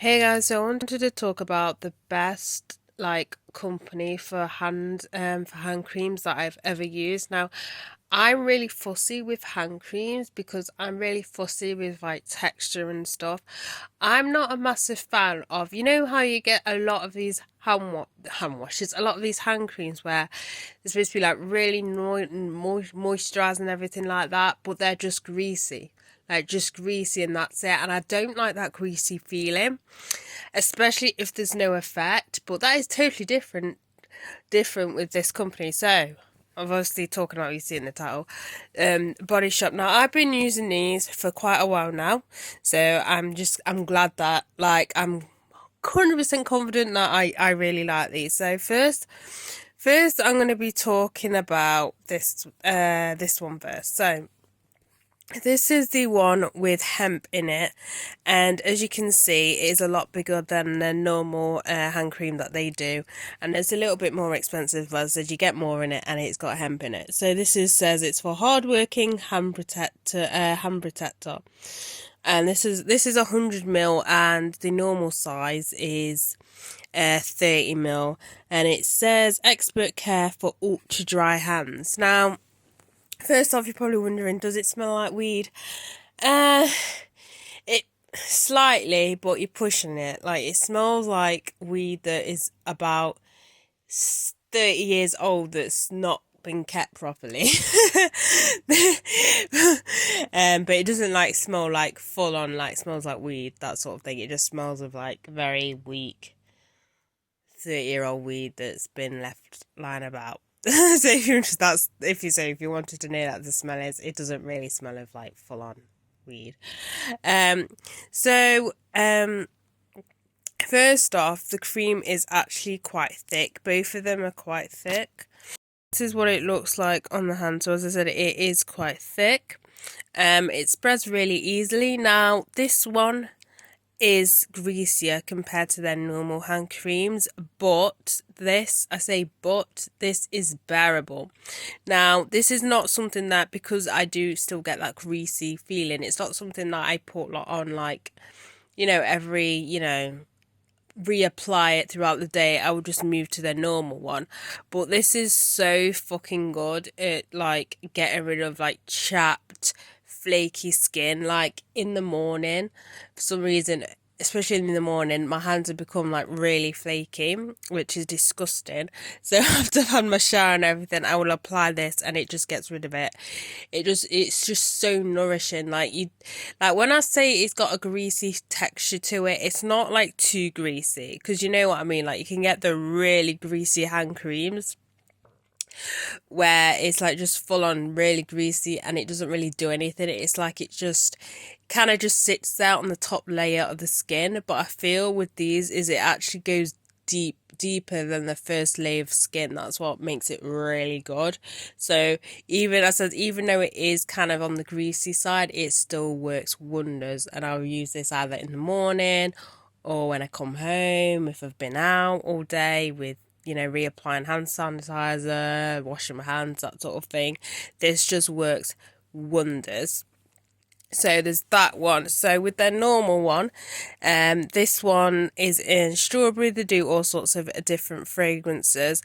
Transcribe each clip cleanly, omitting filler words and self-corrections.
Hey guys, so I wanted to talk about the best company for hand creams that I've ever used. Now, I'm really fussy with hand creams because I'm really fussy with like texture and stuff. I'm not a massive fan of, you know how you get a lot of these hand washes, a lot of these hand creams where they're supposed to be like really moisturized and everything like that, but they're just greasy. Like just greasy and that's it. And I don't like that greasy feeling, especially if there's no effect. But that is totally different with this company. So obviously talking about, you see in the title, Body Shop. Now I've been using these for quite a while now, so I'm glad that I'm 100% confident that I really like these. So first I'm going to be talking about this one first. So this is the one with hemp in it, and as you can see, it is a lot bigger than the normal hand cream that they do, and it's a little bit more expensive as you get more in it, and it's got hemp in it. So says it's for hardworking hand protector, and this is 100 ml, and the normal size is 30 ml, and it says expert care for ultra dry hands. Now, first off, you're probably wondering, does it smell like weed? Uh, it slightly, but you're pushing it. Like, it smells like weed that is about 30 years old that's not been kept properly. But it doesn't like smell like full on, like smells like weed, that sort of thing. It just smells of like very weak 30-year-old weed that's been left lying about. So if you wanted to know that the smell is, it doesn't really smell of like full on weed. Um, so first off, the cream is actually quite thick. Both of them are quite thick. This is what it looks like on the hand. So as I said, it is quite thick. It spreads really easily. Now this one is greasier compared to their normal hand creams, but this is bearable. Now, this is not something that, because I do still get that greasy feeling, it's not something that I put on every, reapply it throughout the day. I would just move to their normal one. But this is so fucking good at getting rid of chapped, flaky skin. Like in the morning, for some reason, especially in the morning, my hands have become really flaky, which is disgusting. So after I've had my shower and everything, I will apply this and it just gets rid of it. It's just so nourishing. When I say it's got a greasy texture to it, it's not too greasy, because you know what I mean. You can get the really greasy hand creams where it's just full on really greasy and it doesn't really do anything. It's it just kind of just sits there on the top layer of the skin. But I feel with these is it actually goes deeper than the first layer of skin. That's what makes it really good. So even though it is kind of on the greasy side, it still works wonders. And I'll use this either in the morning or when I come home, if I've been out all day with reapplying hand sanitizer, washing my hands, that sort of thing. This just works wonders. So there's that one. So with their normal one, this one is in strawberry. They do all sorts of different fragrances.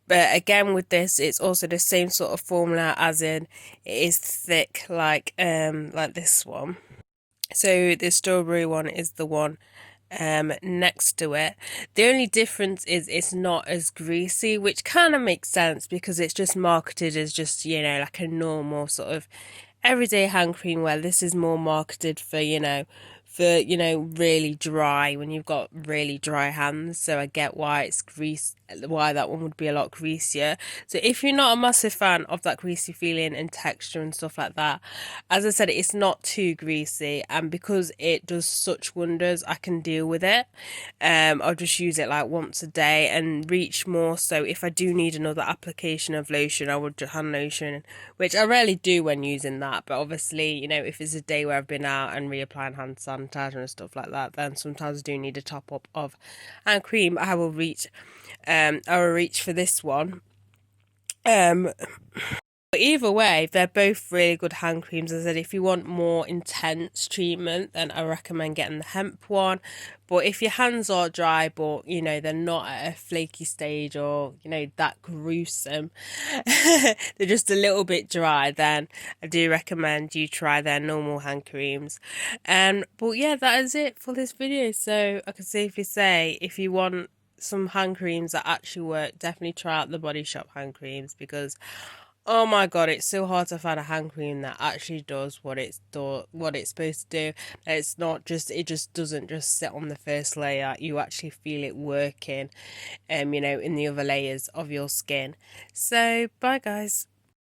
But again, with this, it's also the same sort of formula, as in it is thick like this one. So the strawberry one is the one next to it. The only difference is it's not as greasy, which kind of makes sense because it's just marketed as just like a normal sort of everyday hand cream, where this is more marketed for really dry, when you've got really dry hands. So I get why why that one would be a lot greasier. So if you're not a massive fan of that greasy feeling and texture and stuff like that, as I said, it's not too greasy, and because it does such wonders, I can deal with it. I'll just use it once a day and reach more. So if I do need another application of lotion, I would do hand lotion, which I rarely do when using that. But obviously, if it's a day where I've been out and reapplying hand sanitizer and stuff like that, then sometimes I do need a top up of hand cream. I will reach for this one. But either way, they're both really good hand creams. As I said, if you want more intense treatment, then I recommend getting the hemp one. But if your hands are dry, but you know, they're not at a flaky stage or, you know, that gruesome, they're just a little bit dry, then I do recommend you try their normal hand creams. But yeah, that is it for this video. So I can safely say, if you want some hand creams that actually work, definitely try out the Body Shop hand creams, because oh my god, it's so hard to find a hand cream that actually does what it's supposed to do. It's not just, it just doesn't just sit on the first layer. You actually feel it working, you know, in the other layers of your skin. So bye guys.